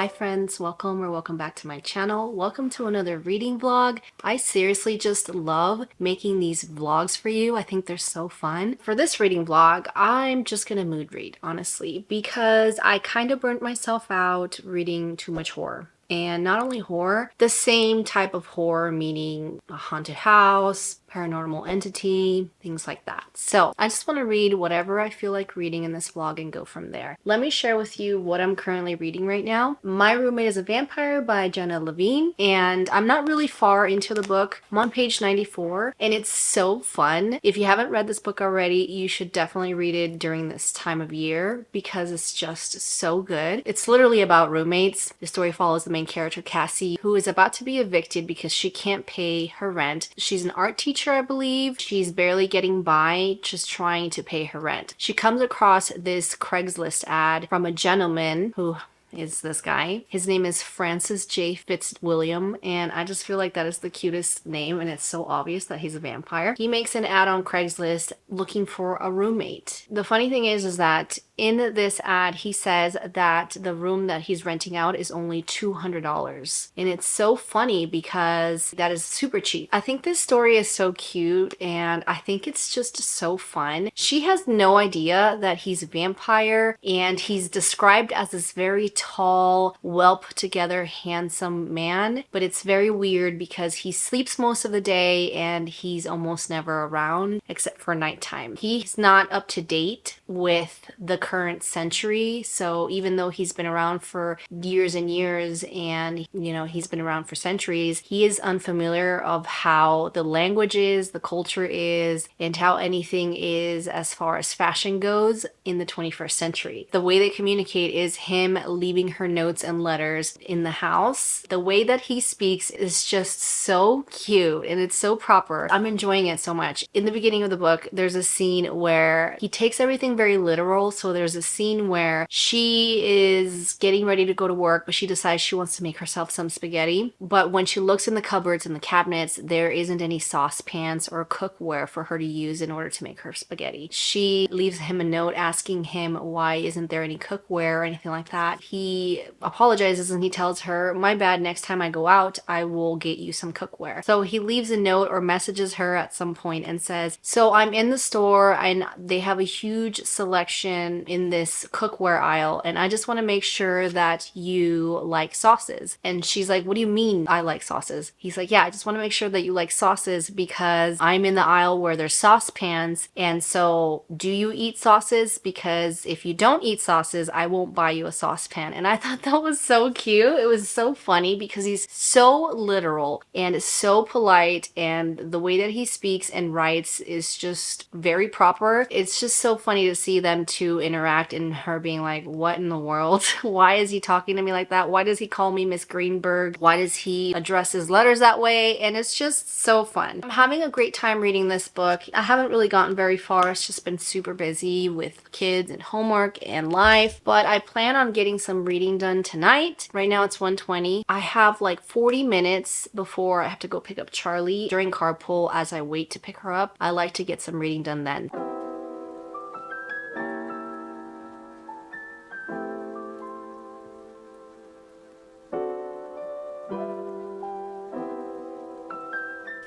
Hi friends, welcome back to my channel. Welcome to another reading vlog. I seriously just love making these vlogs for you. I think they're so fun. For this reading vlog, I'm just gonna mood read, honestly, because I kind of burnt myself out reading too much horror. And not only horror, the same type of horror, meaning a haunted house, paranormal entity, things like that. So I just want to read whatever I feel like reading in this vlog and go from there. Let me share with you what I'm currently reading right now. My Roommate is a Vampire by Jenna Levine, and I'm not really far into the book. I'm on page 94, and it's so fun. If you haven't read this book already, you should definitely read it during this time of year because it's just so good. It's literally about roommates. The story follows the main character, Cassie, who is about to be evicted because she can't pay her rent. She's an art teacher, I believe. She's barely getting by, just trying to pay her rent. She comes across this Craigslist ad from a gentleman who is this guy. His name is Francis J. Fitzwilliam, and I just feel like that is the cutest name, and it's so obvious that he's a vampire. He makes an ad on Craigslist looking for a roommate. The funny thing is that in this ad, he says that the room that he's renting out is only $200. And it's so funny because that is super cheap. I think this story is so cute and I think it's just so fun. She has no idea that he's a vampire, and he's described as this very tall, well put together, handsome man. But it's very weird because he sleeps most of the day and he's almost never around except for nighttime. He's not up to date with the current century. So even though he's been around for years and years and, you know, he's been around for centuries, he is unfamiliar of how the language is, the culture is, and how anything is as far as fashion goes in the 21st century. The way they communicate is him leaving her notes and letters in the house. The way that he speaks is just so cute and it's so proper. I'm enjoying it so much. In the beginning of the book, there's a scene where he takes everything very literal. So there's a scene where she is getting ready to go to work, but she decides she wants to make herself some spaghetti. But when she looks in the cupboards and the cabinets, there isn't any saucepans or cookware for her to use in order to make her spaghetti. She leaves him a note asking him why isn't there any cookware or anything like that. He apologizes and he tells her, "My bad, next time I go out, I will get you some cookware." So he leaves a note or messages her at some point and says, "So I'm in the store and they have a huge selection in this cookware aisle, and I just want to make sure that you like sauces." And she's like, "What do you mean I like sauces?" He's like, "Yeah, I just want to make sure that you like sauces because I'm in the aisle where there's saucepans, and so do you eat sauces? Because if you don't eat sauces, I won't buy you a saucepan." And I thought that was so cute. It was so funny because he's so literal and so polite, and the way that he speaks and writes is just very proper. It's just so funny to see them two interact and her being like, "What in the world? Why is he talking to me like that? Why does he call me Miss Greenberg? Why does he address his letters that way?" And it's just so fun. I'm having a great time reading this book. I haven't really gotten very far. It's just been super busy with kids and homework and life, but I plan on getting some reading done tonight. Right now it's 1:20. I have like 40 minutes before I have to go pick up Charlie. During carpool, as I wait to pick her up, I like to get some reading done then.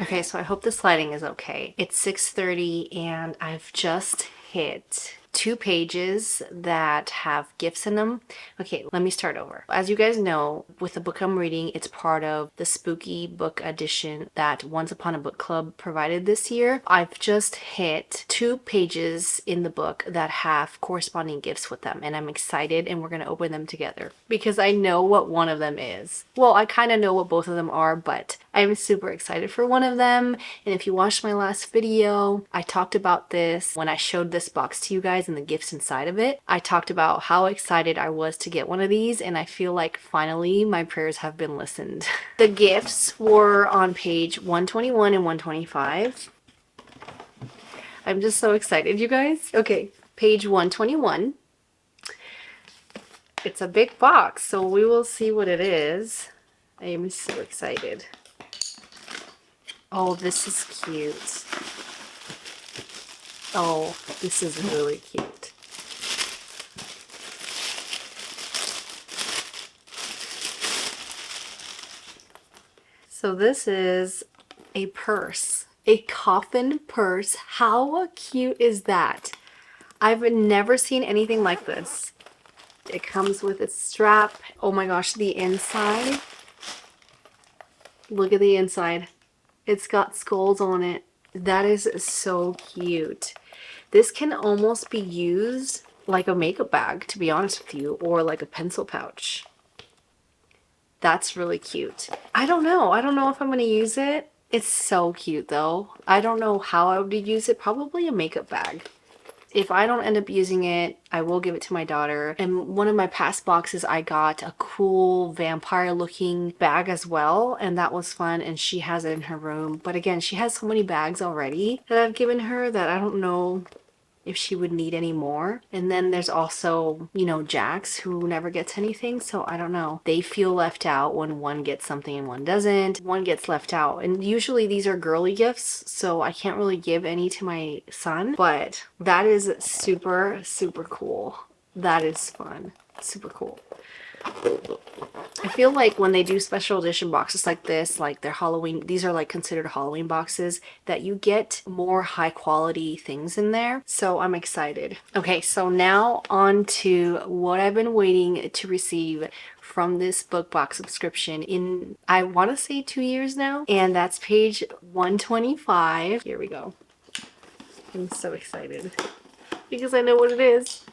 Okay, so I hope this lighting is okay. It's 6:30 and I've just hit 2 pages that have gifts in them. Okay, let me start over. As you guys know, with the book I'm reading, it's part of the spooky book edition that Once Upon a Book Club provided this year. I've just hit 2 pages in the book that have corresponding gifts with them, and I'm excited, and we're gonna open them together because I know what one of them is. Well, I kind of know what both of them are, but I'm super excited for one of them. And if you watched my last video, I talked about this when I showed this box to you guys and the gifts inside of it. I talked about how excited I was to get one of these, and I feel like finally my prayers have been listened. The gifts were on page 121 and 125. I'm just so excited, you guys. Okay, page 121. It's a big box, so we will see what it is. I am so excited. Oh, this is cute. Oh, this is really cute. So this is a purse, a coffin purse. How cute is that? I've never seen anything like this. It comes with a strap. Oh my gosh, the inside. Look at the inside. It's got skulls on it. That is so cute. This can almost be used like a makeup bag, to be honest with you, or like a pencil pouch. That's really cute. I don't know. I don't know if I'm going to use it. It's so cute though. I don't know how I would use it. Probably a makeup bag. If I don't end up using it, I will give it to my daughter. And one of my past boxes, I got a cool vampire looking bag as well. And that was fun. And she has it in her room. But again, she has so many bags already that I've given her that I don't know if she would need any more. And then there's also, you know, Jax, who never gets anything, so I don't know. They feel left out when one gets something and one doesn't. One gets left out. And usually these are girly gifts, so I can't really give any to my son, but that is super, super cool. That is fun. Super cool. I feel like when they do special edition boxes like this, like they're Halloween, these are like considered Halloween boxes, that you get more high quality things in there. So I'm excited. Okay, so now on to what I've been waiting to receive from this book box subscription in, I want to say 2 years now. And that's page 125. Here we go. I'm so excited because I know what it is.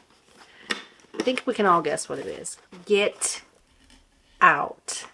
I think we can all guess what it is. Get Out.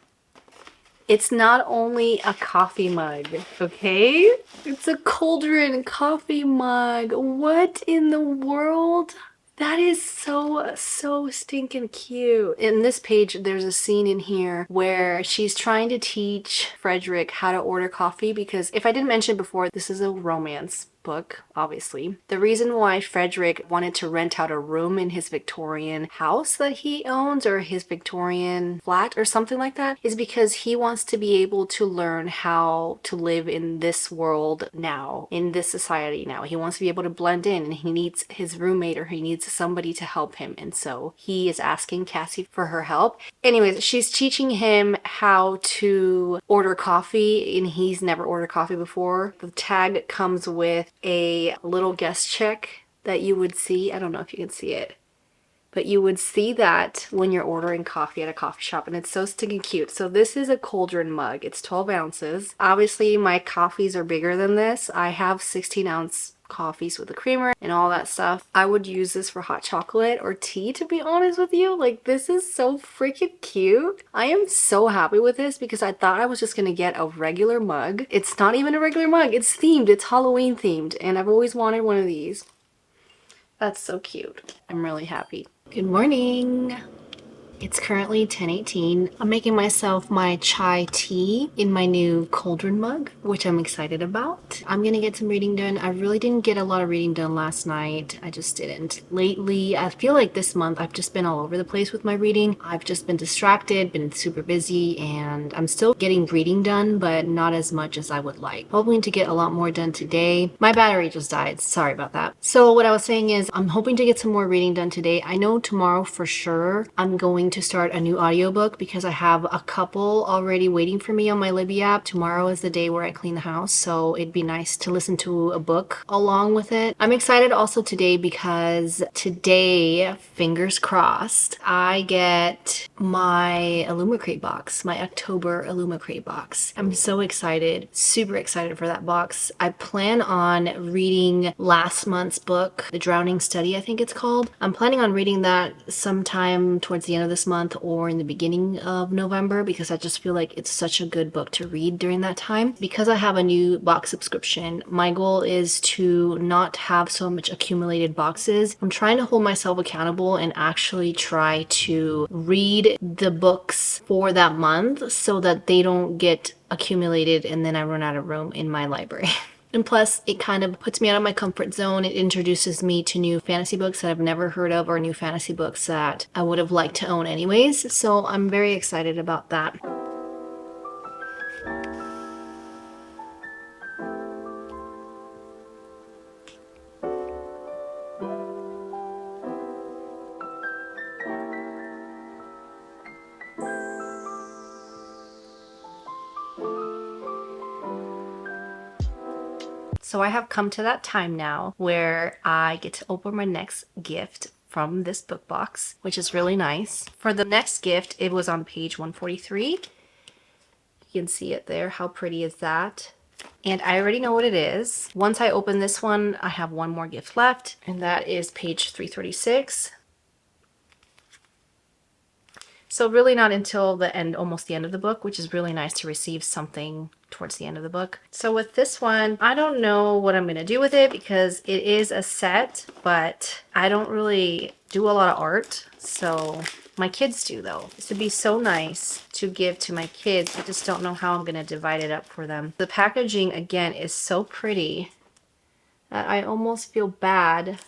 It's not only a coffee mug, okay? It's a cauldron coffee mug. What in the world? That is so stinking cute. In this page, there's a scene in here where she's trying to teach Frederick how to order coffee, because if I didn't mention before, this is a romance book, obviously. The reason why Frederick wanted to rent out a room in his Victorian house that he owns, or his Victorian flat or something like that, is because he wants to be able to learn how to live in this world now, in this society now. He wants to be able to blend in, and he needs his roommate, or he needs somebody to help him, and so he is asking Cassie for her help. Anyways, she's teaching him how to order coffee, and he's never ordered coffee before. The tag comes with a little guest check that you would see. I don't know if you can see it, but you would see that when you're ordering coffee at a coffee shop, and it's so stinking cute. So this is a cauldron mug. It's 12 ounces. Obviously my coffees are bigger than this. I have 16-ounce coffees with the creamer and all that stuff. I would use this for hot chocolate or tea, to be honest with you. Like, this is so freaking cute. I am so happy with this because I thought I was just gonna get a regular mug. It's not even a regular mug. It's themed. It's Halloween themed, and I've always wanted one of these. That's so cute. I'm really happy. Good morning. It's currently 10:18. I'm making myself my chai tea in my new cauldron mug, which I'm excited about. I'm gonna get some reading done. I really didn't get a lot of reading done last night. I just didn't. Lately, I feel like this month I've just been all over the place with my reading. I've just been distracted, been super busy, and I'm still getting reading done, but not as much as I would like. Hoping to get a lot more done today. My battery just died. Sorry about that. So what I was saying is I'm hoping to get some more reading done today. I know tomorrow for sure I'm going to start a new audiobook because I have a couple already waiting for me on my Libby app. Tomorrow is the day where I clean the house, so it'd be nice to listen to a book along with it. I'm excited also today because today, fingers crossed, I get my Illumicrate box, my October Illumicrate box. I'm so excited, super excited for that box. I plan on reading last month's book, The Drowning Study, I think it's called. I'm planning on reading that sometime towards the end of this month or in the beginning of November, because I just feel like it's such a good book to read during that time. Because I have a new box subscription, my goal is to not have so much accumulated boxes. I'm trying to hold myself accountable and actually try to read the books for that month so that they don't get accumulated and then I run out of room in my library. And plus, it kind of puts me out of my comfort zone. It introduces me to new fantasy books that I've never heard of, or new fantasy books that I would have liked to own anyways. So I'm very excited about that. So I have come to that time now where I get to open my next gift from this book box, which is really nice. For the next gift, it was on page 143. You can see it there. How pretty is that? And I already know what it is. Once I open this one, I have one more gift left, and that is page 336. So really not until the end, almost the end of the book, which is really nice to receive something towards the end of the book. So with this one, I don't know what I'm going to do with it because it is a set, but I don't really do a lot of art. So my kids do though. This would be so nice to give to my kids. I just don't know how I'm going to divide it up for them. The packaging again is so pretty that I almost feel bad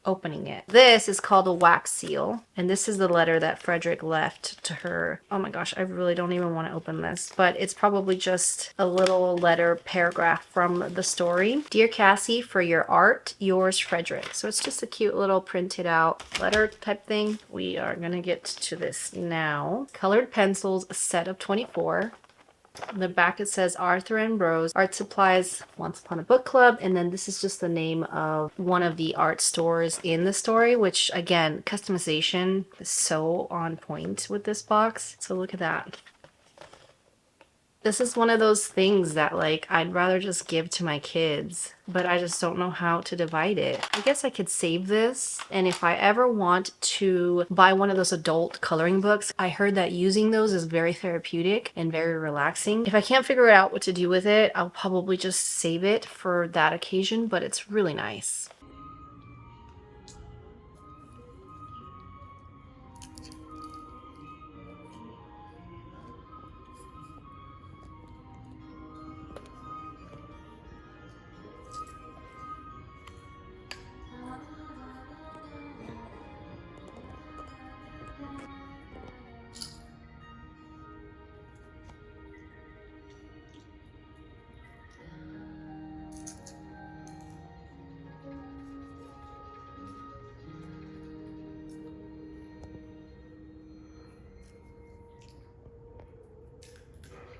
opening it. This is called a wax seal, and this is the letter that Frederick left to her. Oh my gosh, I really don't even want to open this, but it's probably just a little letter paragraph from the story. Dear Cassie, for your art, yours Frederick. So it's just a cute little printed out letter type thing. We are gonna get to this now. Colored pencils, a set of 24. On the back it says Arthur Ambrose Art Supplies Once Upon a Book Club, and then this is just the name of one of the art stores in the story, which again, customization is so on point with this box. So look at that. This is one of those things that like I'd rather just give to my kids, but I just don't know how to divide it. I guess I could save this, and if I ever want to buy one of those adult coloring books, I heard that using those is very therapeutic and very relaxing. If I can't figure out what to do with it, I'll probably just save it for that occasion, but it's really nice.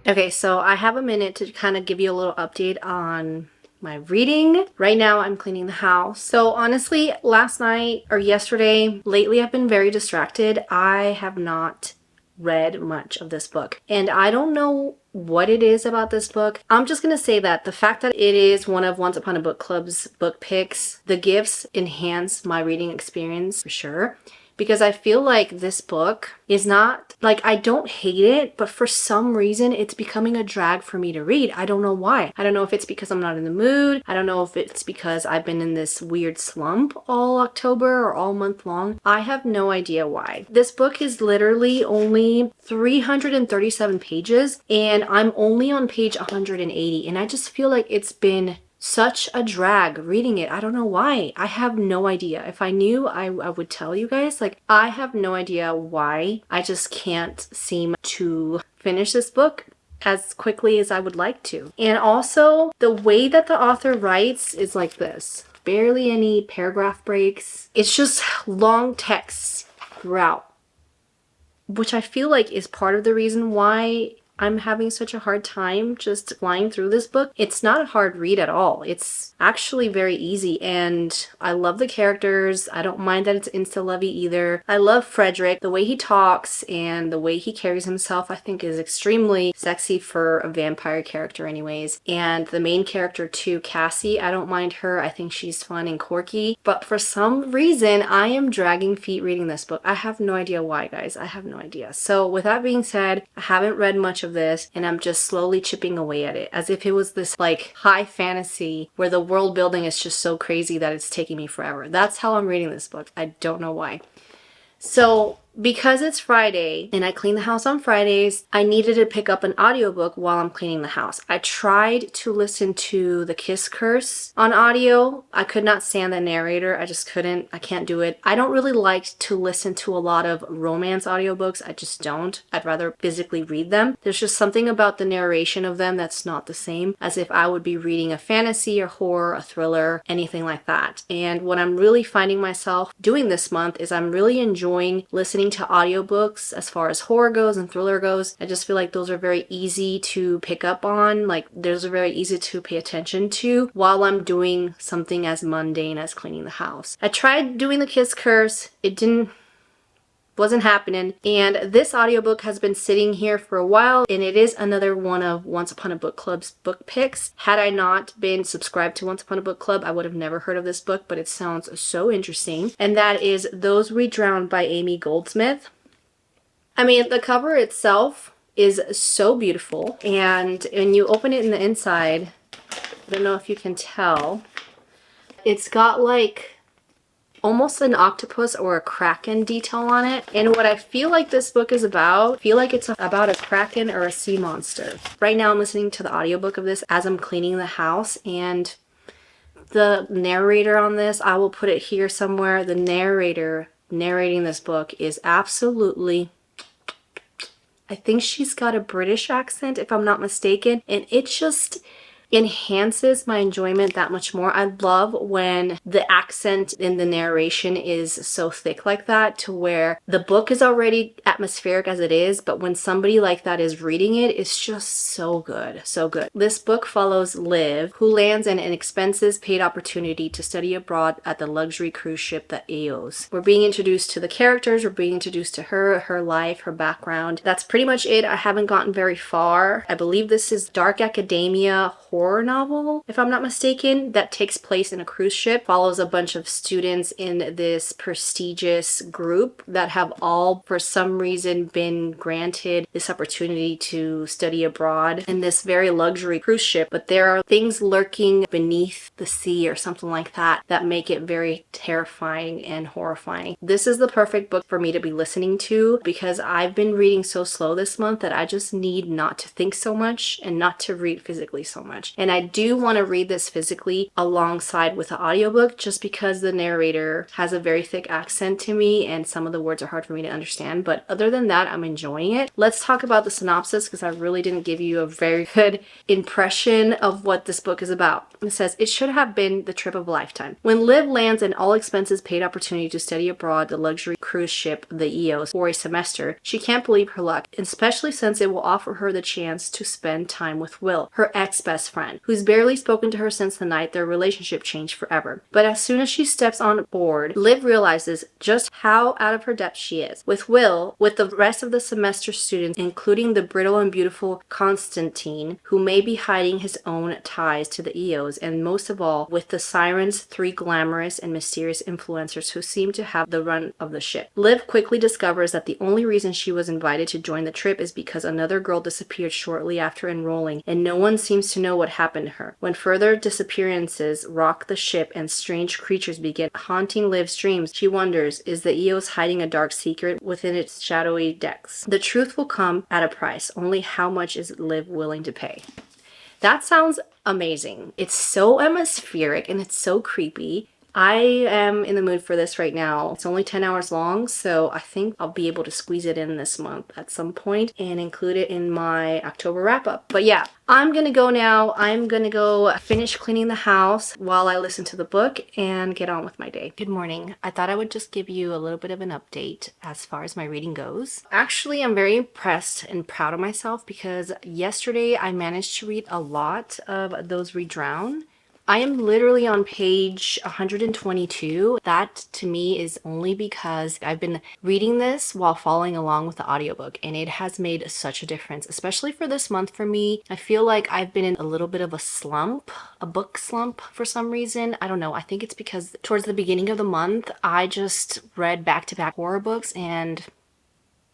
Okay, so I have a minute to kind of give you a little update on my reading. Right now I'm cleaning the house. So honestly, last night or yesterday, lately I've been very distracted. I have not read much of this book, and I don't know what it is about this book. I'm just gonna say that the fact that it is one of Once Upon a Book Club's book picks, the gifts enhance my reading experience for sure. Because I feel like this book is not, like, I don't hate it, but for some reason it's becoming a drag for me to read. I don't know why. I don't know if it's because I'm not in the mood. I don't know if it's because I've been in this weird slump all October or all month long. I have no idea why. This book is literally only 337 pages, and I'm only on page 180, and I just feel like it's been such a drag reading it. I don't know why. I have no idea. If I knew, I would tell you guys. Like, I have no idea why. I just can't seem to finish this book as quickly as I would like to. And also, the way that the author writes is like this. Barely any paragraph breaks. It's just long texts throughout, which I feel like is part of the reason why I'm having such a hard time just flying through this book. It's not a hard read at all. It's actually very easy, and I love the characters. I don't mind that it's insta-lovey either. I love Frederick. The way he talks and the way he carries himself, I think, is extremely sexy for a vampire character anyways. And the main character too, Cassie, I don't mind her. I think she's fun and quirky. But for some reason, I am dragging feet reading this book. I have no idea why, guys. I have no idea. So with that being said, I haven't read much of this, and I'm just slowly chipping away at it as if it was this like high fantasy where the world building is just so crazy that it's taking me forever. That's how I'm reading this book. I don't know why. So because it's Friday and I clean the house on Fridays, I needed to pick up an audiobook while I'm cleaning the house. I tried to listen to The Kiss Curse on audio. I could not stand the narrator. I just couldn't. I can't do it. I don't really like to listen to a lot of romance audiobooks. I just don't. I'd rather physically read them. There's just something about the narration of them that's not the same as if I would be reading a fantasy or horror, a thriller, anything like that. And what I'm really finding myself doing this month is I'm really enjoying listening listening to audiobooks as far as horror goes and thriller goes, I just feel like those are very easy to pick up on. Like, those are very easy to pay attention to while I'm doing something as mundane as cleaning the house. I tried doing The Kiss Curse. It wasn't happening, and this audiobook has been sitting here for a while, and it is another one of Once Upon a Book Club's book picks. Had I not been subscribed to Once Upon a Book Club, I would have never heard of this book, but it sounds so interesting, and that is Those We Drowned by Amy Goldsmith. I mean, the cover itself is so beautiful, and when you open it in the inside, I don't know if you can tell, it's got like almost an octopus or a kraken detail on it. And what I feel like this book is about, I feel like it's about a kraken or a sea monster. Right now I'm listening to the audiobook of this as I'm cleaning the house, and the narrator on this, I will put it here somewhere, the narrator narrating this book is absolutely, I think she's got a British accent if I'm not mistaken, and it just enhances my enjoyment that much more. I love when the accent in the narration is so thick like that, to where the book is already atmospheric as it is, but when somebody like that is reading it, it's just so good, so good. This book follows Liv, who lands an expenses paid opportunity to study abroad at the luxury cruise ship, the Eos. We're being introduced to the characters, we're being introduced to her life, her background. That's pretty much it. I haven't gotten very far. I believe this is dark academia horror novel, if I'm not mistaken, that takes place in a cruise ship, follows a bunch of students in this prestigious group that have all, for some reason, been granted this opportunity to study abroad in this very luxury cruise ship. But there are things lurking beneath the sea or something like that that make it very terrifying and horrifying. This is the perfect book for me to be listening to, because I've been reading so slow this month that I just need not to think so much and not to read physically so much. And I do want to read this physically alongside with the audiobook, just because the narrator has a very thick accent to me and some of the words are hard for me to understand. But other than that, I'm enjoying it. Let's talk about the synopsis, because I really didn't give you a very good impression of what this book is about. It says, it should have been the trip of a lifetime. When Liv lands an all expenses paid opportunity to study abroad the luxury cruise ship, the Eos, for a semester, she can't believe her luck, especially since it will offer her the chance to spend time with Will, her ex-best friend, who's barely spoken to her since the night their relationship changed forever. But as soon as she steps on board, Liv realizes just how out of her depth she is. With Will, with the rest of the semester students, including the brittle and beautiful Constantine, who may be hiding his own ties to the Eos, and most of all, with the Sirens, three glamorous and mysterious influencers who seem to have the run of the ship. Liv quickly discovers that the only reason she was invited to join the trip is because another girl disappeared shortly after enrolling, and no one seems to know what happened to her. When further disappearances rock the ship and strange creatures begin haunting Liv's dreams, she wonders, is the Eos hiding a dark secret within its shadowy depths? The truth will come at a price. Only how much is Liv willing to pay? That sounds amazing. It's so atmospheric and it's so creepy. I am in the mood for this right now. It's only 10 hours long, so I think I'll be able to squeeze it in this month at some point and include it in my October wrap-up. But yeah, I'm gonna go now. I'm gonna go finish cleaning the house while I listen to the book and get on with my day. Good morning. I thought I would just give you a little bit of an update as far as my reading goes. Actually, I'm very impressed and proud of myself, because yesterday I managed to read a lot of Those We Drown. I am literally on page 122. That to me is only because I've been reading this while following along with the audiobook, and it has made such a difference, especially for this month for me. I feel like I've been in a little bit of a slump, a book slump for some reason. I don't know. I think it's because towards the beginning of the month, I just read back-to-back horror books, and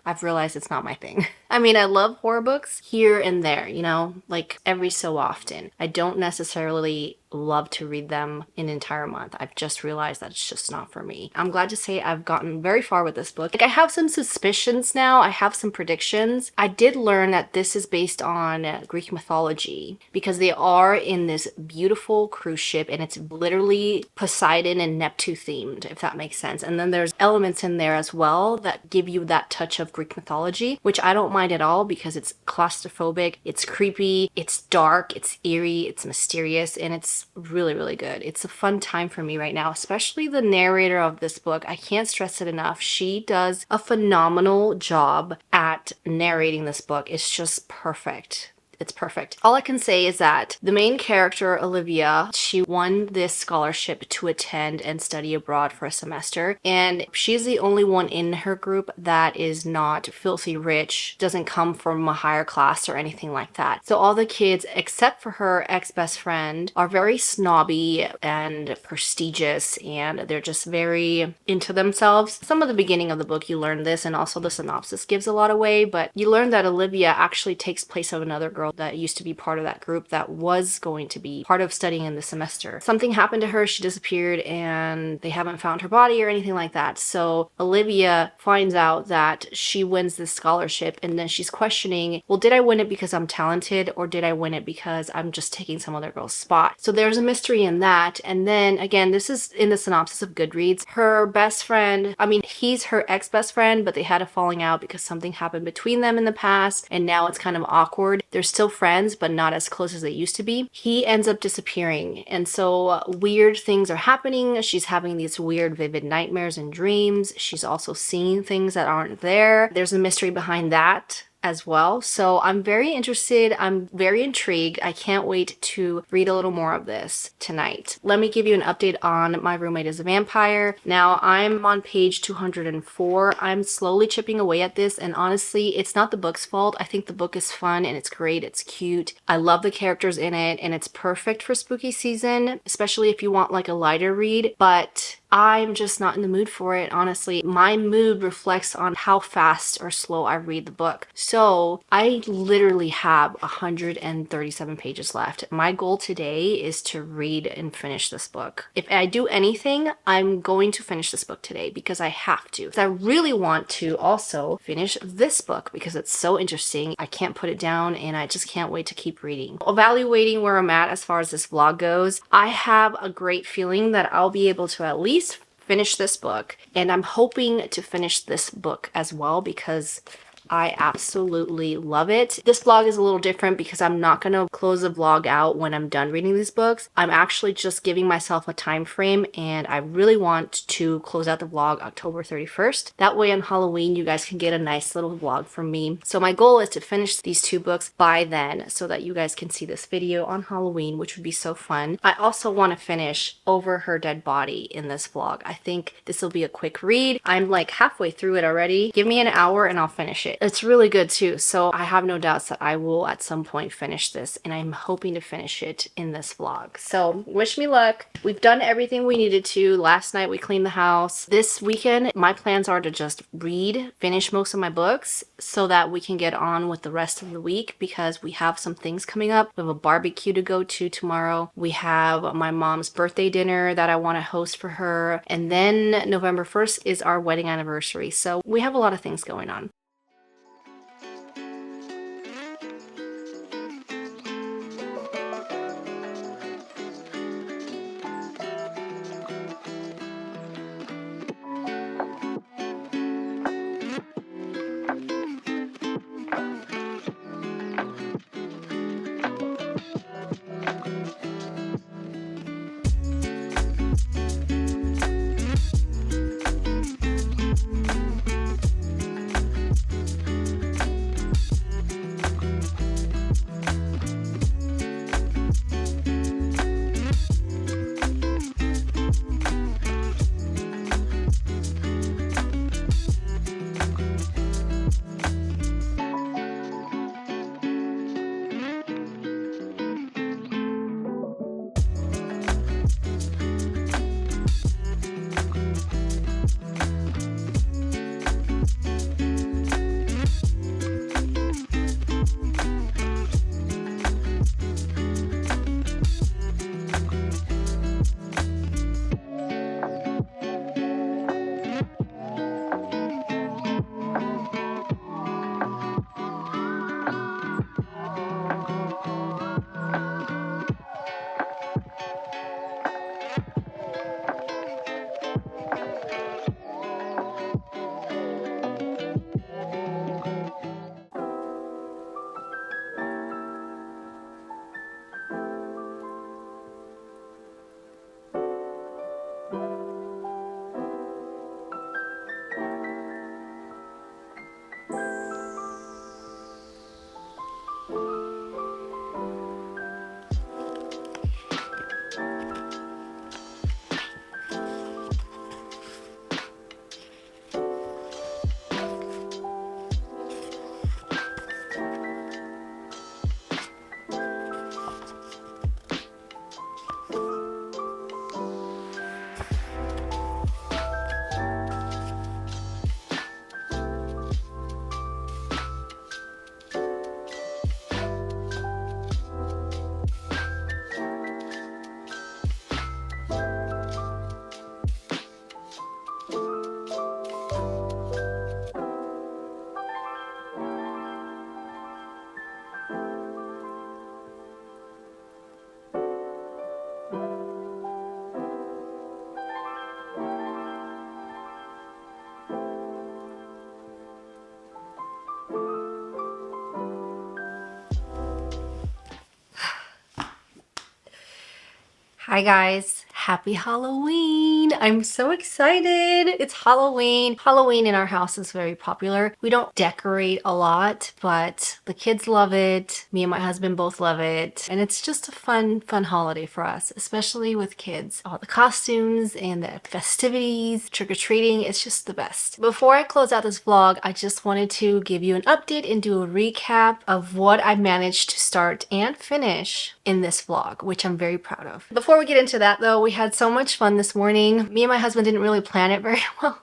I've realized it's not my thing. I mean, I love horror books here and there, you know, like every so often. I don't necessarily love to read them an entire month. I've just realized that it's just not for me. I'm glad to say I've gotten very far with this book. Like, I have some suspicions now. I have some predictions. I did learn that this is based on Greek mythology, because they are in this beautiful cruise ship and it's literally Poseidon and Neptune themed, if that makes sense. And then there's elements in there as well that give you that touch of Greek mythology, which I don't mind at all, because it's claustrophobic, it's creepy, it's dark, it's eerie, it's mysterious, and it's is really, really good. It's a fun time for me right now, especially the narrator of this book. I can't stress it enough. She does a phenomenal job at narrating this book. It's just perfect. It's perfect. All I can say is that the main character, Olivia, she won this scholarship to attend and study abroad for a semester. And she's the only one in her group that is not filthy rich, doesn't come from a higher class or anything like that. So all the kids, except for her ex-best friend, are very snobby and prestigious, and they're just very into themselves. Some of the beginning of the book, you learn this, and also the synopsis gives a lot away, but you learn that Olivia actually takes place of another girl that used to be part of that group that was going to be part of studying in the semester. Something happened to her, she disappeared, and they haven't found her body or anything like that. So Olivia finds out that she wins this scholarship, and then she's questioning, well, did I win it because I'm talented, or did I win it because I'm just taking some other girl's spot? So there's a mystery in that. And then again, this is in the synopsis of Goodreads. Her best friend, I mean, he's her ex-best friend, but they had a falling out because something happened between them in the past, and now it's kind of awkward. They're still friends, but not as close as they used to be. He ends up disappearing, and so weird things are happening. She's having these weird vivid nightmares and dreams. She's also seeing things that aren't there. There's a mystery behind that as well. So I'm very interested. I'm very intrigued. I can't wait to read a little more of this tonight. Let me give you an update on My Roommate is a Vampire. Now I'm on page 204. I'm slowly chipping away at this, and honestly, it's not the book's fault. I think the book is fun and it's great. It's cute. I love the characters in it, and it's perfect for spooky season, especially if you want like a lighter read, but I'm just not in the mood for it, honestly. My mood reflects on how fast or slow I read the book. So I literally have 137 pages left. My goal today is to read and finish this book. If I do anything, I'm going to finish this book today because I have to. I really want to also finish this book because it's so interesting. I can't put it down, and I just can't wait to keep reading. Evaluating where I'm at as far as this vlog goes, I have a great feeling that I'll be able to at least finish this book, and I'm hoping to finish this book as well because I absolutely love it. This vlog is a little different because I'm not going to close the vlog out when I'm done reading these books. I'm actually just giving myself a time frame, and I really want to close out the vlog October 31st. That way on Halloween, you guys can get a nice little vlog from me. So my goal is to finish these 2 books by then so that you guys can see this video on Halloween, which would be so fun. I also want to finish Over Her Dead Body in this vlog. I think this will be a quick read. I'm like halfway through it already. Give me an hour and I'll finish it. It's really good too, so I have no doubts that I will at some point finish this, and I'm hoping to finish it in this vlog. So wish me luck. We've done everything we needed to. Last night we cleaned the house. This weekend my plans are to just read, finish most of my books so that we can get on with the rest of the week because we have some things coming up. We have a barbecue to go to tomorrow. We have my mom's birthday dinner that I want to host for her, and then November 1st is our wedding anniversary. So we have a lot of things going on. Hi guys, happy Halloween! I'm so excited! It's Halloween. Halloween in our house is very popular. We don't decorate a lot, but the kids love it. Me and my husband both love it. And it's just a fun holiday for us, especially with kids. All the costumes and the festivities, trick-or-treating, it's just the best. Before I close out this vlog, I just wanted to give you an update and do a recap of what I managed to start and finish in this vlog, which I'm very proud of. Before we get into that though, we had so much fun this morning. Me and my husband didn't really plan it very well.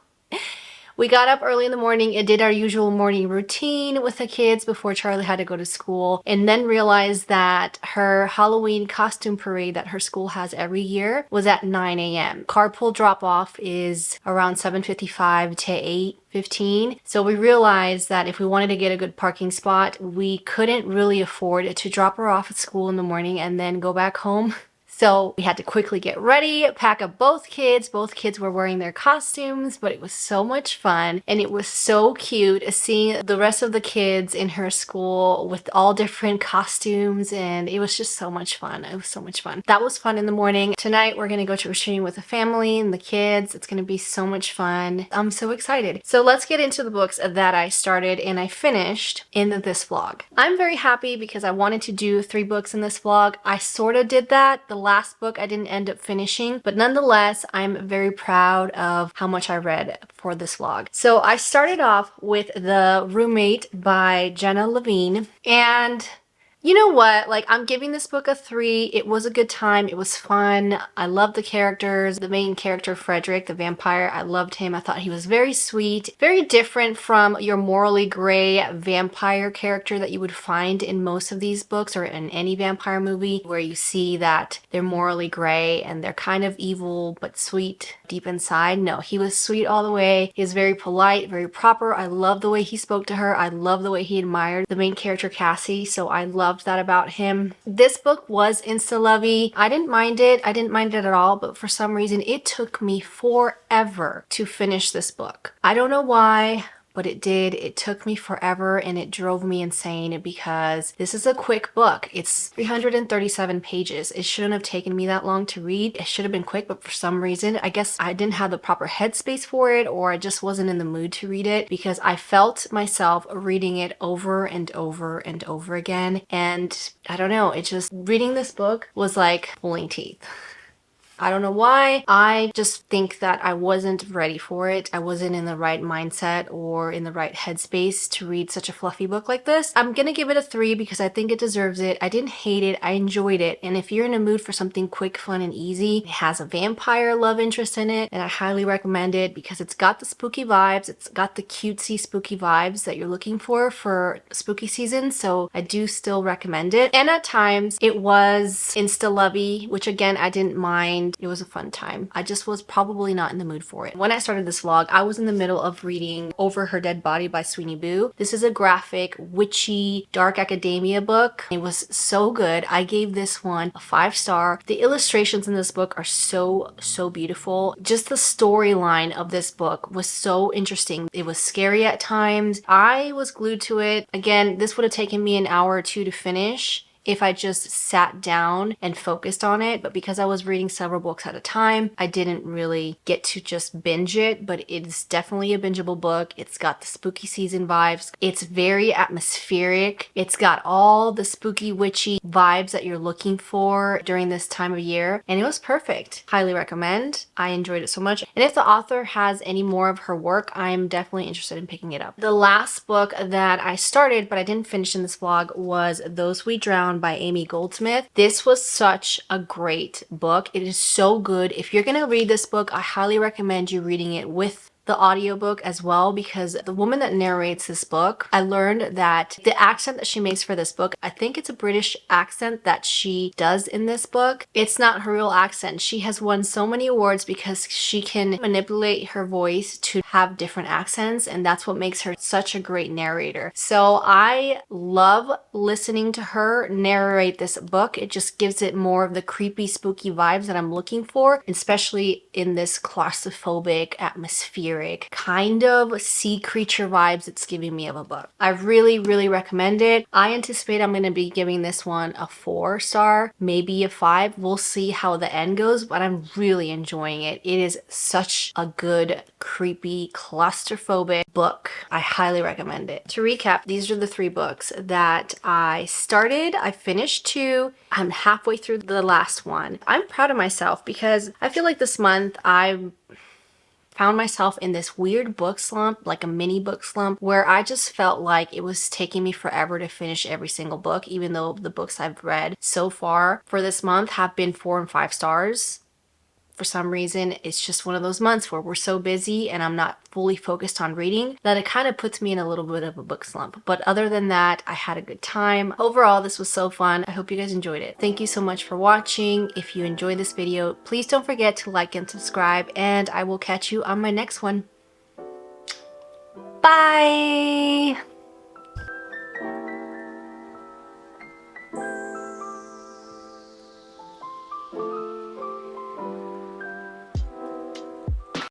We got up early in the morning and did our usual morning routine with the kids before Charlie had to go to school, and then realized that her Halloween costume parade that her school has every year was at 9 a.m. Carpool drop-off is around 7:55 to 8:15. So we realized that if we wanted to get a good parking spot, we couldn't really afford to drop her off at school in the morning and then go back home. So we had to quickly get ready, pack up both kids. Both kids were wearing their costumes, but it was so much fun. And it was so cute seeing the rest of the kids in her school with all different costumes. And it was just so much fun. It was so much fun. That was fun in the morning. Tonight, we're going to go trick-or-treating with the family and the kids. It's going to be so much fun. I'm so excited. So let's get into the books that I started and I finished in this vlog. I'm very happy because I wanted to do 3 books in this vlog. I sort of did that. The last book I didn't end up finishing, but nonetheless, I'm very proud of how much I read for this vlog. So I started off with The Roommate by Jenna Levine, and you know what? Like, I'm giving this book a 3. It was a good time. It was fun. I loved the characters. The main character, Frederick, the vampire, I loved him. I thought he was very sweet, very different from your morally gray vampire character that you would find in most of these books or in any vampire movie, where you see that they're morally gray and they're kind of evil but sweet deep inside. No, he was sweet all the way. He was very polite, very proper. I love the way he spoke to her. I love the way he admired the main character, Cassie. So I loved that about him. This book was insta-lovey. I didn't mind it. I didn't mind it at all, but for some reason it took me forever to finish this book. I don't know why, but it did. It took me forever and it drove me insane because this is a quick book. It's 337 pages. It shouldn't have taken me that long to read. It should have been quick, but for some reason, I guess I didn't have the proper headspace for it, or I just wasn't in the mood to read it, because I felt myself reading it over and over and over again. And I don't know, it just, reading this book was like pulling teeth. I don't know why. I just think that I wasn't ready for it. I wasn't in the right mindset or in the right headspace to read such a fluffy book like this. I'm gonna give it a 3 because I think it deserves it. I didn't hate it. I enjoyed it. And if you're in a mood for something quick, fun, and easy, it has a vampire love interest in it, and I highly recommend it because it's got the spooky vibes. It's got the cutesy spooky vibes that you're looking for spooky season. So I do still recommend it. And at times it was insta-lovey, which again, I didn't mind. It was a fun time. I just was probably not in the mood for it. When I started this vlog, I was in the middle of reading Over Her Dead Body by Sweeney Boo. This is a graphic, witchy, dark academia book. It was so good. I gave this one a 5-star. The illustrations in this book are so beautiful. Just the storyline of this book was so interesting. It was scary at times. I was glued to it. Again, this would have taken me an hour or 2 to finish if I just sat down and focused on it, but because I was reading several books at a time, I didn't really get to just binge it, but it's definitely a bingeable book. It's got the spooky season vibes. It's very atmospheric. It's got all the spooky, witchy vibes that you're looking for during this time of year, and it was perfect. Highly recommend. I enjoyed it so much. And if the author has any more of her work, I'm definitely interested in picking it up. The last book that I started, but I didn't finish in this vlog, was Those We Drown by Amy Goldsmith. This was such a great book. It is so good. If you're gonna read this book, I highly recommend you reading it with the audiobook as well, because the woman that narrates this book, I learned that the accent that she makes for this book, I think it's a British accent that she does in this book. It's not her real accent. She has won so many awards because she can manipulate her voice to have different accents, and that's what makes her such a great narrator. So I love listening to her narrate this book. It just gives it more of the creepy, spooky vibes that I'm looking for, especially in this claustrophobic atmosphere atmospheric kind of sea creature vibes it's giving me of a book. I really, really recommend it. I anticipate I'm going to be giving this one a 4-star, maybe a 5. We'll see how the end goes, but I'm really enjoying it. It is such a good, creepy, claustrophobic book. I highly recommend it. To recap, these are the 3 books that I started. I finished 2. I'm halfway through the last one. I'm proud of myself because I feel like this month I found myself in this weird book slump, like a mini book slump, where I just felt like it was taking me forever to finish every single book, even though the books I've read so far for this month have been 4 and 5 stars. For some reason, it's just one of those months where we're so busy and I'm not fully focused on reading that it kind of puts me in a little bit of a book slump. But other than that, I had a good time. Overall, this was so fun. I hope you guys enjoyed it. Thank you so much for watching. If you enjoyed this video, please don't forget to like and subscribe, and I will catch you on my next one. Bye!